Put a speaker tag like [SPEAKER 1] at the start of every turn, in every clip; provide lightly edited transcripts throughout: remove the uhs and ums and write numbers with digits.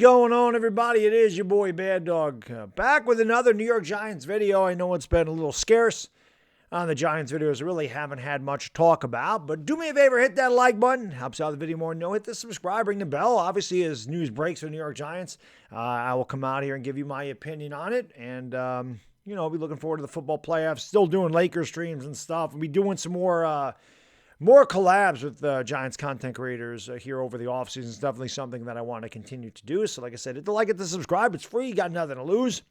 [SPEAKER 1] going on, everybody? It is your boy Baddog, back with another New York Giants video. I know it's been a little scarce on the Giants videos. I really haven't had much to talk about, but do me a favor, hit that like button. Helps out the video more. No, hit the subscribe, ring the bell. Obviously, as news breaks for the New York Giants, I will come out here and give you my opinion on it. And, I'll be looking forward to the football playoffs. Still doing Lakers streams and stuff. I'll be doing some more collabs with Giants content creators here over the offseason. Is definitely something that I want to continue to do. So like I said, hit the like, hit the subscribe. It's free. You got nothing to lose.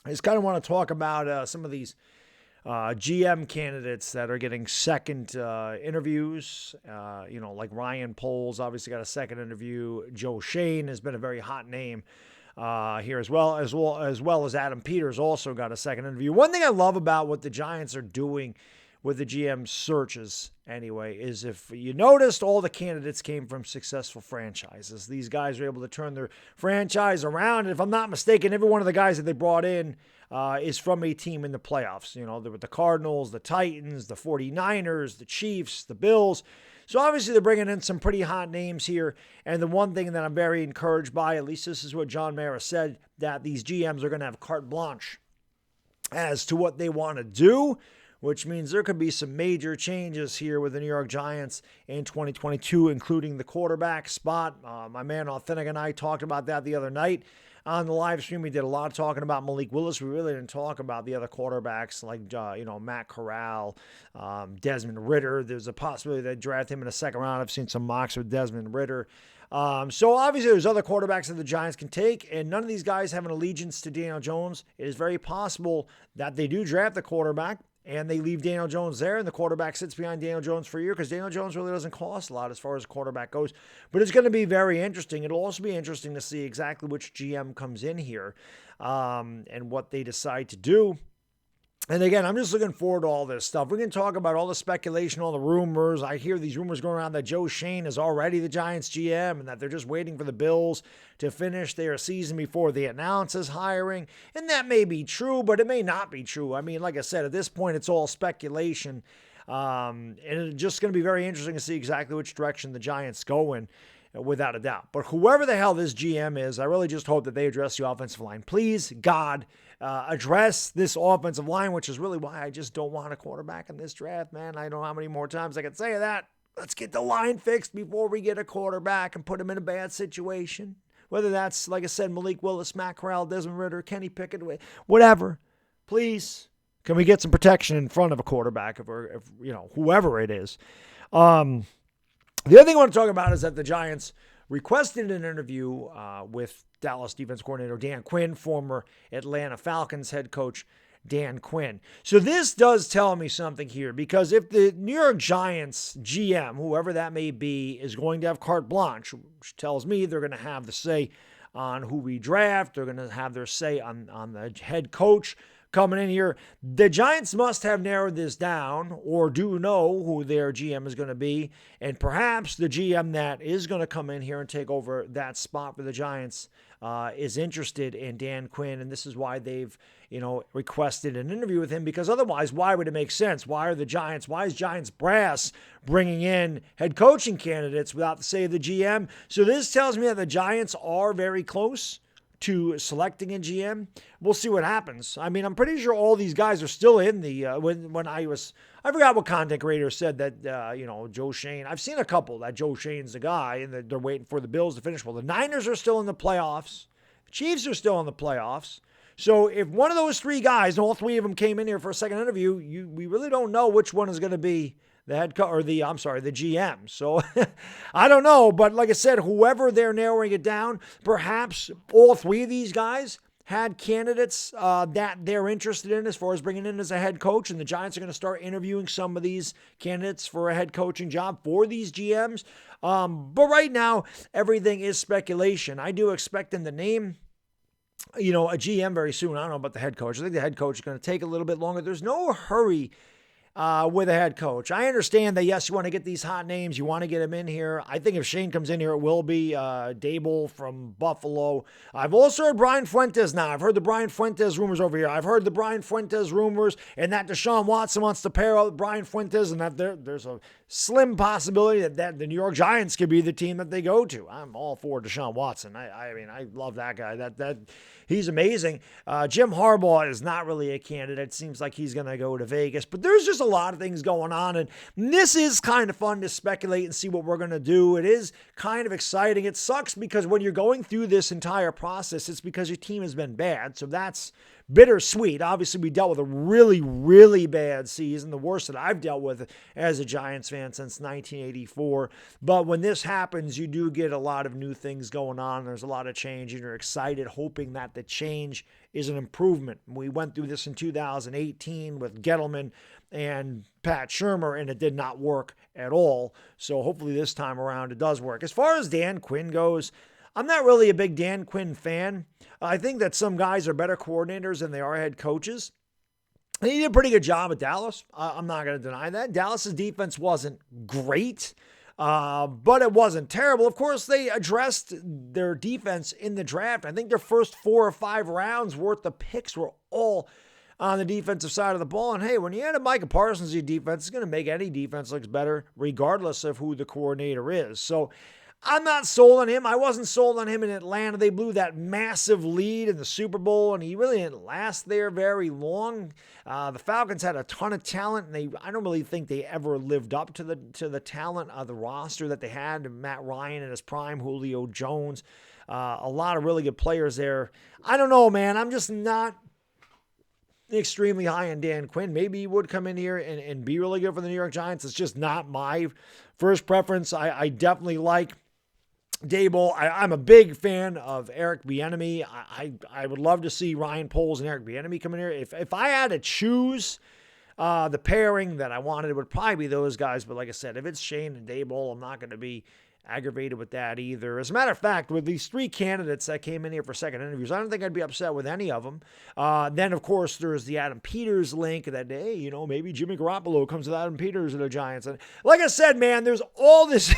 [SPEAKER 1] I just kind of want to talk about some of these GM candidates that are getting second interviews. Like Ryan Poles obviously got a second interview. Joe Schoen has been a very hot name here as well as Adam Peters also got a second interview. One thing I love about what the Giants are doing with the GM searches, anyway, is if you noticed, all the candidates came from successful franchises. These guys are able to turn their franchise around. And if I'm not mistaken, every one of the guys that they brought in is from a team in the playoffs. You know, with the Cardinals, the Titans, the 49ers, the Chiefs, the Bills. So obviously they're bringing in some pretty hot names here. And the one thing that I'm very encouraged by, at least this is what John Mara said, that these GMs are going to have carte blanche as to what they want to do, which means there could be some major changes here with the New York Giants in 2022, including the quarterback spot. My man Authentic and I talked about that the other night on the live stream. We did a lot of talking about Malik Willis. We really didn't talk about the other quarterbacks like, Matt Corral, Desmond Ridder. There's a possibility they draft him in the second round. I've seen some mocks with Desmond Ridder. So obviously there's other quarterbacks that the Giants can take, and none of these guys have an allegiance to Daniel Jones. It is very possible that they do draft the quarterback and they leave Daniel Jones there, and the quarterback sits behind Daniel Jones for a year because Daniel Jones really doesn't cost a lot as far as quarterback goes. But it's going to be very interesting. It'll also be interesting to see exactly which GM comes in here and what they decide to do. And again, I'm just looking forward to all this stuff. We can talk about all the speculation, all the rumors. I hear these rumors going around that Joe Schoen is already the Giants GM and that they're just waiting for the Bills to finish their season before they announce his hiring. And that may be true, but it may not be true. I mean, like I said, at this point, it's all speculation. And it's just going to be very interesting to see exactly which direction the Giants go in, without a doubt. But whoever the hell this GM is, I really just hope that they address the offensive line. Please, God, address this offensive line, which is really why I just don't want a quarterback in this draft, man. I don't know how many more times I can say that. Let's get the line fixed before we get a quarterback and put him in a bad situation. Whether that's, like I said, Malik Willis, Matt Corral, Desmond Ridder, Kenny Pickett, whatever. Please, can we get some protection in front of a quarterback if whoever it is. The other thing I want to talk about is that the Giants requested an interview with Dallas defense coordinator Dan Quinn, former Atlanta Falcons head coach Dan Quinn. So this does tell me something here, because if the New York Giants GM, whoever that may be, is going to have carte blanche, which tells me they're going to have the say on who we draft, they're going to have their say on the head coach coming in here. The Giants must have narrowed this down or do know who their GM is going to be. And perhaps the GM that is going to come in here and take over that spot for the Giants is interested in Dan Quinn. And this is why they've, requested an interview with him, because otherwise, why would it make sense? Why is Giants brass bringing in head coaching candidates without the say of the GM? So this tells me that the Giants are very close to selecting a GM. We'll see what happens. I mean, I'm pretty sure all these guys are still in the, I forgot what content creator said that, Joe Schoen. I've seen a couple that Joe Schoen's the guy and that they're waiting for the Bills to finish. Well, the Niners are still in the playoffs. The Chiefs are still in the playoffs. So if one of those three guys, and all three of them came in here for a second interview, we really don't know which one is going to be the the GM. So I don't know. But like I said, whoever they're narrowing it down, perhaps all three of these guys had candidates that they're interested in as far as bringing in as a head coach. And the Giants are going to start interviewing some of these candidates for a head coaching job for these GMs. But right now, everything is speculation. I do expect them to name a GM very soon. I don't know about the head coach. I think the head coach is going to take a little bit longer. There's no hurry with a head coach. I understand that, yes, you want to get these hot names. You want to get them in here. I think if Shane comes in here, it will be Dable from Buffalo. I've also heard Brian Fuentes now. I've heard the Brian Fuentes rumors over here. I've heard the Brian Fuentes rumors and that Deshaun Watson wants to pair up with Brian Fuentes and that there's a slim possibility that the New York Giants could be the team that they go to. I'm all for Deshaun Watson. I mean, I love that guy. That he's amazing. Jim Harbaugh is not really a candidate. It seems like he's going to go to Vegas. But there's just a lot of things going on. And this is kind of fun to speculate and see what we're going to do. It is kind of exciting. It sucks because when you're going through this entire process, it's because your team has been bad. So that's bittersweet. Obviously, we dealt with a really, really bad season, the worst that I've dealt with as a Giants fan since 1984. But when this happens, you do get a lot of new things going on. There's a lot of change, and you're excited, hoping that the change is an improvement. We went through this in 2018 with Gettleman and Pat Shurmur, and it did not work at all. So hopefully this time around it does work. As far as Dan Quinn goes, I'm not really a big Dan Quinn fan. I think that some guys are better coordinators than they are head coaches. And he did a pretty good job at Dallas. I'm not going to deny that. Dallas's defense wasn't great, but it wasn't terrible. Of course, they addressed their defense in the draft. I think their first 4 or 5 rounds worth of picks were all on the defensive side of the ball. And hey, when you add a Micah Parsons to your defense, it's going to make any defense look better regardless of who the coordinator is. So I'm not sold on him. I wasn't sold on him in Atlanta. They blew that massive lead in the Super Bowl, and he really didn't last there very long. The Falcons had a ton of talent, and I don't really think they ever lived up to the talent of the roster that they had. Matt Ryan in his prime, Julio Jones, a lot of really good players there. I don't know, man. I'm just not extremely high on Dan Quinn. Maybe he would come in here and be really good for the New York Giants. It's just not my first preference. I definitely like Dable. I'm a big fan of Eric Bieniemy. I would love to see Ryan Poles and Eric Bieniemy come in here. If I had to choose the pairing that I wanted, it would probably be those guys. But like I said, if it's Shane and Dable, I'm not going to be aggravated with that either. As a matter of fact, with these 3 candidates that came in here for second interviews, I don't think I'd be upset with any of them. Then, of course, there's the Adam Peters link that, hey, maybe Jimmy Garoppolo comes with Adam Peters to the Giants. And like I said, man, there's all this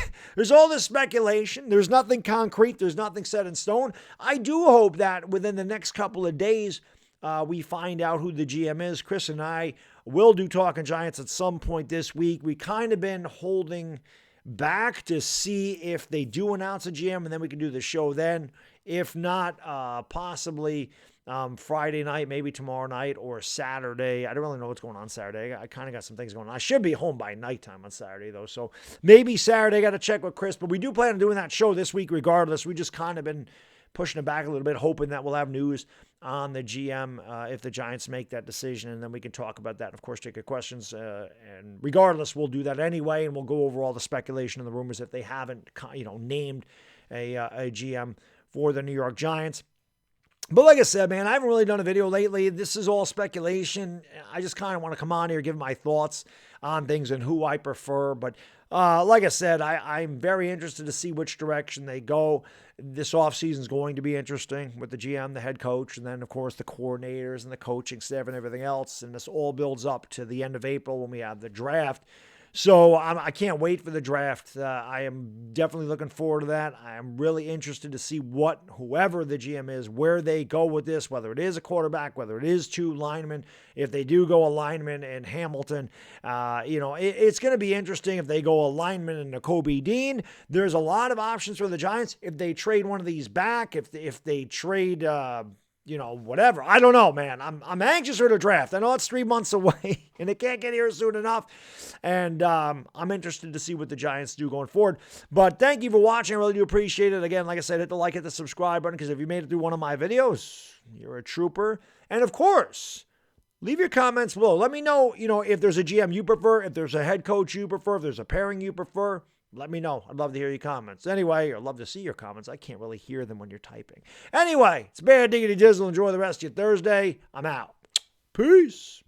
[SPEAKER 1] speculation. There's nothing concrete. There's nothing set in stone. I do hope that within the next couple of days, we find out who the GM is. Chris and I will do Talking Giants at some point this week. We kind of been holding back to see if they do announce a GM, and then we can do the show then. If not, possibly Friday night, maybe tomorrow night or Saturday. I don't really know what's going on Saturday. I kind of got some things going on. I should be home by nighttime on Saturday, though. So maybe Saturday, got to check with Chris. But we do plan on doing that show this week regardless. We just kind of been pushing it back a little bit, hoping that we'll have news on the GM if the Giants make that decision, and then we can talk about that. And of course, take your questions. And regardless, we'll do that anyway, and we'll go over all the speculation and the rumors if they haven't, named a GM for the New York Giants. But like I said, man, I haven't really done a video lately. This is all speculation. I just kind of want to come on here, give my thoughts on things and who I prefer. But like I said, I'm very interested to see which direction they go. This offseason is going to be interesting with the GM, the head coach, and then, of course, the coordinators and the coaching staff and everything else. And this all builds up to the end of April when we have the draft. So I can't wait for the draft. I am definitely looking forward to that. I am really interested to see whoever the GM is, where they go with this, whether it is a quarterback, whether it is 2 linemen. If they do go a lineman and Hamilton, it's going to be interesting if they go a lineman and a Kobe Dean. There's a lot of options for the Giants. If they trade one of these back, if they trade whatever. I don't know, man. I'm anxious for the draft. I know it's 3 months away, and it can't get here soon enough. And I'm interested to see what the Giants do going forward. But thank you for watching. I really do appreciate it. Again, like I said, hit the like, hit the subscribe button, because if you made it through one of my videos, you're a trooper. And of course, leave your comments below. Let me know, if there's a GM you prefer, if there's a head coach you prefer, if there's a pairing you prefer. Let me know. I'd love to hear your comments. Anyway, I'd love to see your comments. I can't really hear them when you're typing. Anyway, it's Bad Diggity Dizzle. Enjoy the rest of your Thursday. I'm out. Peace.